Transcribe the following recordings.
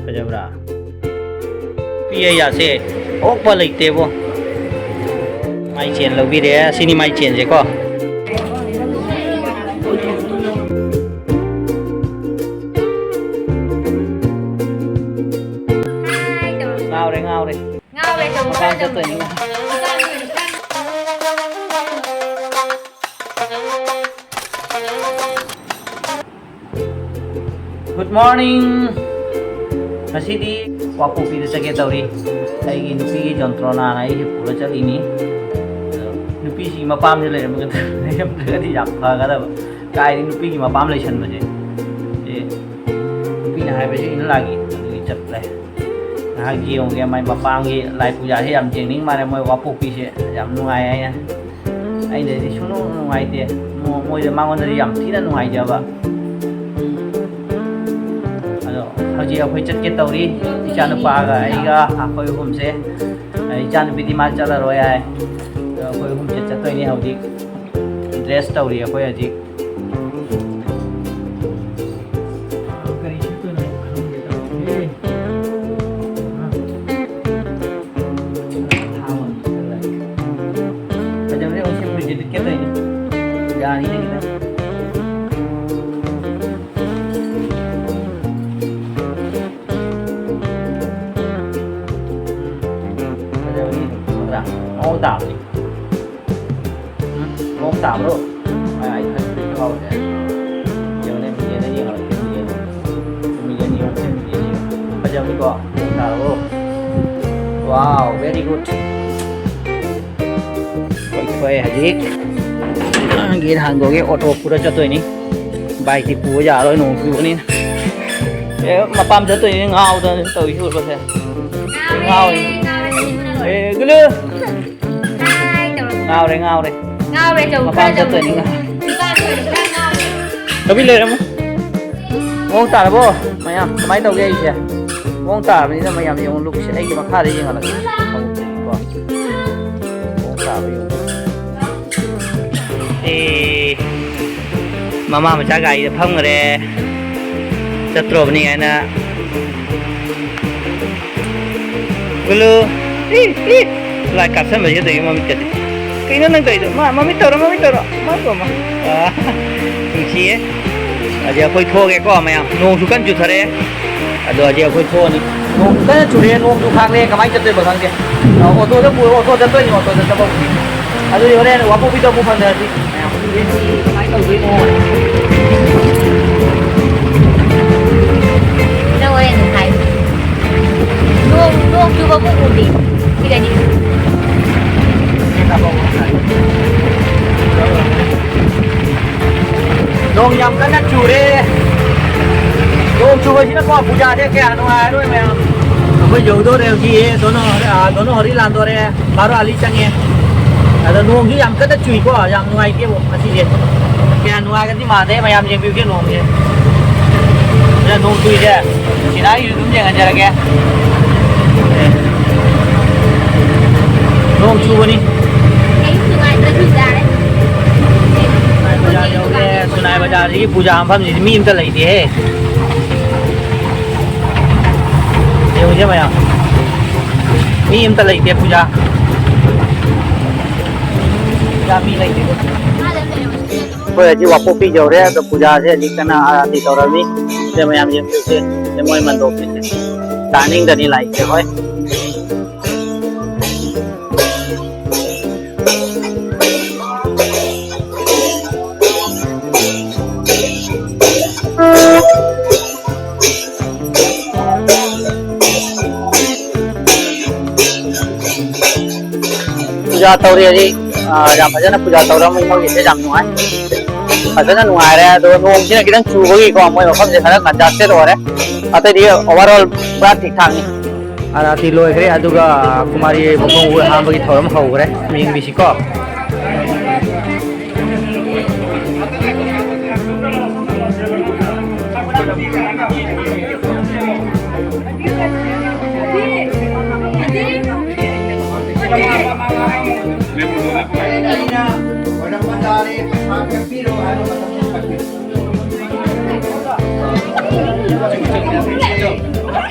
फजबरा पिए यासे ओकबा लेतेबो माई चेन लौबीरे सिनी माई चेन से को ngao đây trồng ra cho tôi những Good morning. Nasidi wapu pili sa ketauri. Ay nupi jontrona na ay pura chali ni. Nupi si mapam nila yung mga di yapka kada ba. Kaya nupi ki mapam lai chan baje. Nupi na hai baje ina lagi. Nupi chat lai. Hagi yung kaya may mapam ki lai puja he yam jeng ning mare moy wapu pi se yam nungai ay na. Ay de suno nungai de. Moy de mangon de yam thi na nungai ja ba. Hiji akhoi chatke tauri ichanu paga aiga akhoi humse ichanu bidi mal chala roi ai akhoi humse chatoi ni haudi dress tauri akhoi aji kari chitu na khanom de tauri hawan ajamre onse project ke tai ni jani ni kita ngô tảo đi ngô tảo luôn ai ai thật sự không thế giờ này mình nhìn thấy mình nhìn bây giờ mình có ngô tảo luôn wow very good quay hả gì cái hàng của cái ô tô pura cho tôi ní bài thì pura giả rồi nổ pura ní mà pam cho tôi ngao tôi chụp vào thế ngao ê cứ lư ngao đây chồng pam cho tôi ní nó biết lên không ngông tả là bố mày à máy tàu ghê kìa ngông tả bây giờ mày làm gì lúc sẽ anh mà khai đấy nhưng mà là không thể qua ngông tả bây giờ thì mama mà cha gái phong rồi đấy chặt trộm này anh à gulu lại cắt xem bây giờ thì mami chặt cái nó nâng tới rồi mà mami tao mà có mà thằng chị ấy giờ khơi thô cái có mày à nông chú cân chụp thật đấy giờ giờ khơi thô này nông cái chủ đề nông chú khang lên cái máy chặt tôi bằng thằng kia ô tô rất vui ô tô chặt tôi nhưng mà tôi chặt bông giờ đây là quá phụ video phụ phần rồi đi máy tàu đi nông đâu em thấy nông chú có phụ gì đi cái gì nông nhầm cái chủ đề nông chú ấy nó có phụ gia thế kẻ nó aiด้วยmày bây giờ tôi đều gì nó đi làm tôi đây baru ali change ada nông chứ nhầm cái chui quá nhầm ngoài kia bộ mà gì kẻ ngoài cái gì mà thế mà nhầm gì kia nông gì giờ nông chui chứ chỉ nói đúng như anh kìa nông chú đi सुनाई बाजार की पूजा हम meme तो लेती है ये मुझे भैया मीम तो लेती है पूजा मी लेती है कोई अजी वापो पी जो रहे तो पूजा से अजी करना आरती तो रवि से मैं हम जिम से मोय मन दो से डाइनिंग दनी लाई के होय पूजा तौरी जी जब फजना पूजा तौरा मैं मोगी से जम नुआई फजना नुआई रे तो नोम सिना किदन चुबगी को मोय मफम से खरा गंजाते तो रे अते दी ओवरऑल पूरा ठीक ठाक नि आराती लोइखरे अदुगा कुमारी बखों उ हामबगी थौरम हौगरे मिंग बिसिको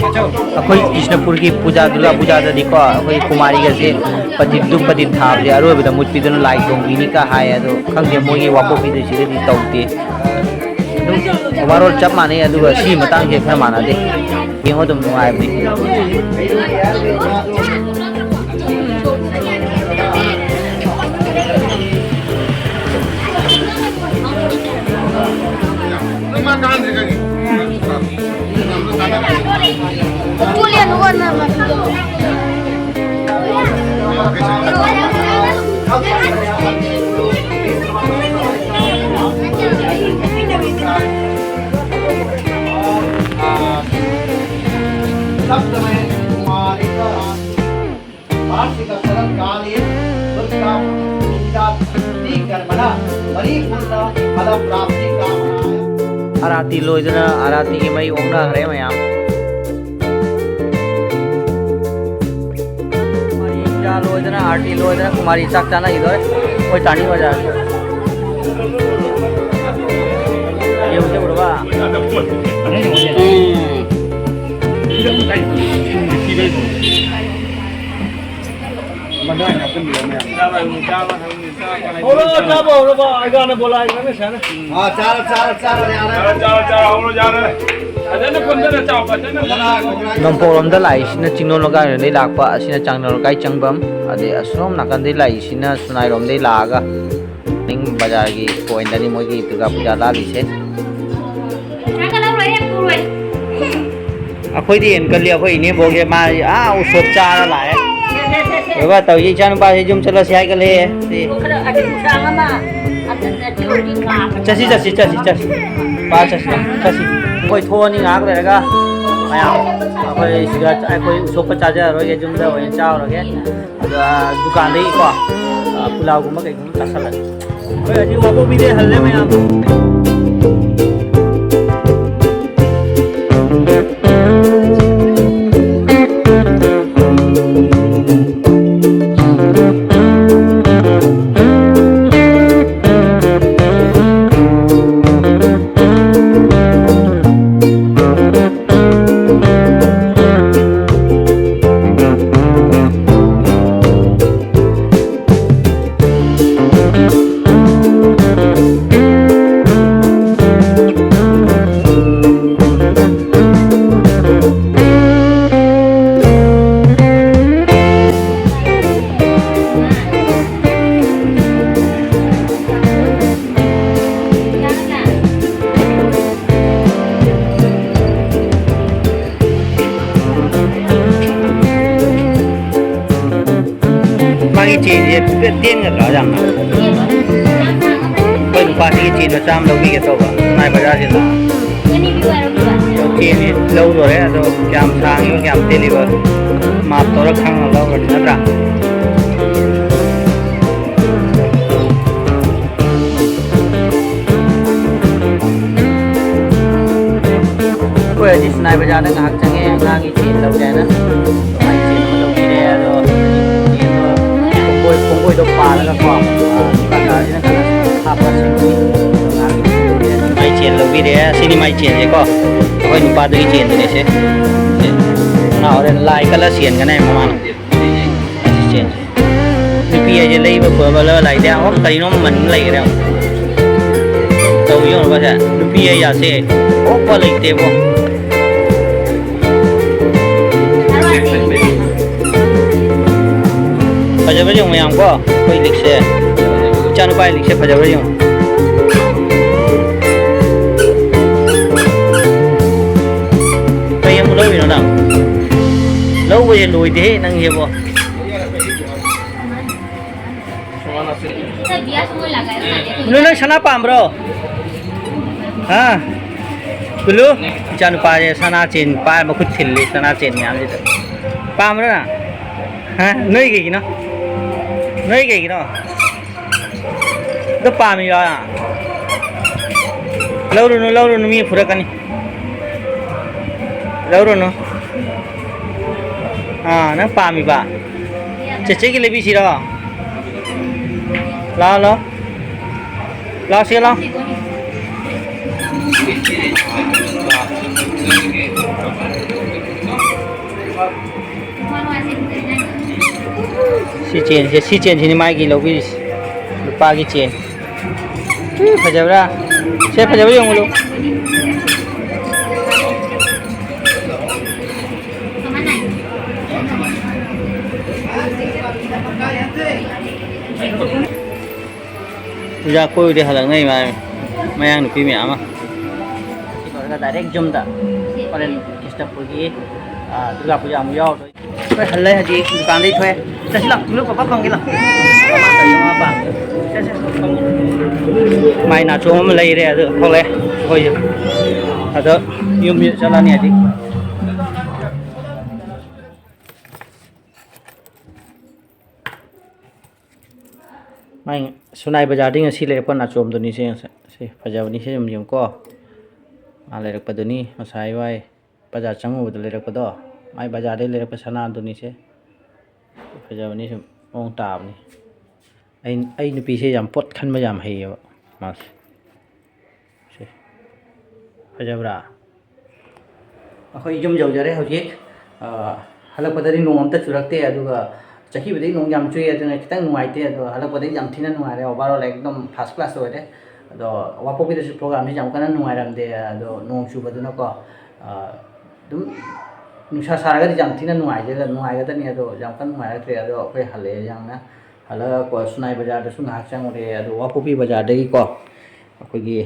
अखोई कृष्णपुर की पूजा दुर्गा पूजा दीको अखोई कुमारी गसे पतित दुप पतित थाबजे अरोबदा मुत्पीदुन लाइ दोंगिनी का हाय अदो खंगे मोगी वापोपी दे सिदि तौते वारोल चप माने अदुगा सी मतंग जे खर माना दे येंगो दम नुआइबनी Julian warna आरती लोइदना आरती की मई ओंगना हरे मयाम कुमारी जा लोइदना आरती लोइदना कुमारी चाक चाना इधर कोई टाणी बजा ये मुझे बुढ़वा नोंपोरम दा लाइसिना चिंगनो लगा ने लाकपा असिना चांगनो लगा चंगबम अदे असरोम नाकन दे लाइसिना सुनाइरोम दे लागा निंग बाजार की पॉइंट दनी मोगी दुर्गा पूजा लालिसे अखोई दी एनकली अखोई इने बोगे मा आ उसोप चारा लाए बाबा तो ये चान पास जुम चलो से आइ गले ते चसी चसी चसी चसी पा चसी चसी कोई थोनी आग लेगा आया कोई सिगा कोई उसोप चाजा रो ये जुम दा ओय चाव रगे दुकान दे को पुलाव गुम के गुम चसल ओय अजी बाबू भी दे हल्ले में आप मांगी चीन ये तीन का लो जाना कोई पार्टी की चीन में शाम लोग भी के तो नाई बाजार से ना चीन लोग तो है तो क्या हम सांग क्या हम तेली पर माप तो रखांग लोग कर ना रहा कोई जिस नाई बाजार ने कहा चंगे मांगी चीन लोग जाए ना कोई तो पाल का फॉर्म प्रकार ये ना आपस में माई चेन लोग भी रहे सिनी माई चेन है को कोई नुपा दो चेन देने से ना और लाई कलर चेन का नहीं मानो चेन नुपी है जो लाई बबल लाई दे हम कहीं नों मन लाई रहे हो तो यूँ बस है नुपी है या से ओ पल इतने वो फजबर जो मैं हमको कोई लिख से चार रुपये लिख से फजबर जो कहीं हम लोग भी ना लोग वो ये लोग दे नंग ये वो उन्होंने सना पाम ब्रो हाँ कुल्लू चार रुपये सना चेन पार में कुछ थिल्ली सना चेन में आने तो पाम ब्रो ना हाँ नहीं गई ना नहीं गई ना तो पामी वाला लौरुनु मी फुरा कनी लौरुनु हाँ ना पामी बा चचे के लिए भी सिरा ला से ला มาเสร็จเลยนะ si chen sini mai gi lo bi lupa gi chen fajabra se fajabra yung lo ประมาณไหน puja ko de halang ngai mai mayang nu pi me ama si ko ga direct jum da paren step pergi durga puja mu yau thôi halai haji dukan dei thôi cha sila lu papa khong gi la ma ta yung apa cha cha mai na chu ma lai re adu khong le khoi ju adu yum mi chala ni haji mai sunai bazaar ding si le pon na chom do ni se se phajaw ni se yum yum ko ma le rak pa do ni masai wai bazaar changu do le rak pa do mai bazaar de le rak pa sana do ni se phajaw ni sum ong ta ni ai nu pi se yam pot khan ma yam hei ba mas se phajaw ra akhoi yum jau jare hojik halak pa dari nong am ta churak te aduga chaki bidi nong jam chui aduna kitang nuai te ado halak badi jam thina nuai re overall ekdom first class ho de ado wapo bi de program ni jam kana nuai ram de ado nong chu baduna ko dum nusa saraga jam thina nuai je nuai ga ni ado jam kan nuai tre ado koi hale yang na hala ko sunai bazar de sun hak chang re ado wapo bi bazar de ko akoi gi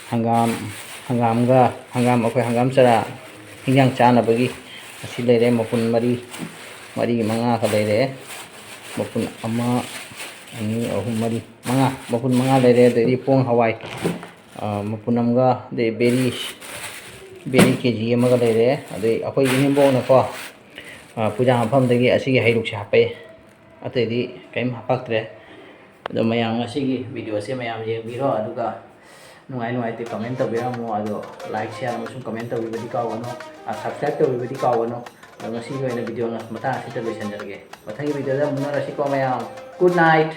hangam akoi hangam chara hingyang chana bagi asi le re mapun mari manga ka le mapun ama ani ahum mari manga mapun manga le re de pong hawai mapun amga de beri kg ama ga le re ade akoi ni bo na ko puja pham de gi asi gi hairuk cha pe ate di kaim hapak tre ado mayang asi gi video se mayam je biro aduga nuai te comment to bira mo ado like share mo sum comment to bi ka wono subscribe to bi ka wono ngasi ko ina video na mata asita loisan jarge mathagi video da munara si ko mayam good night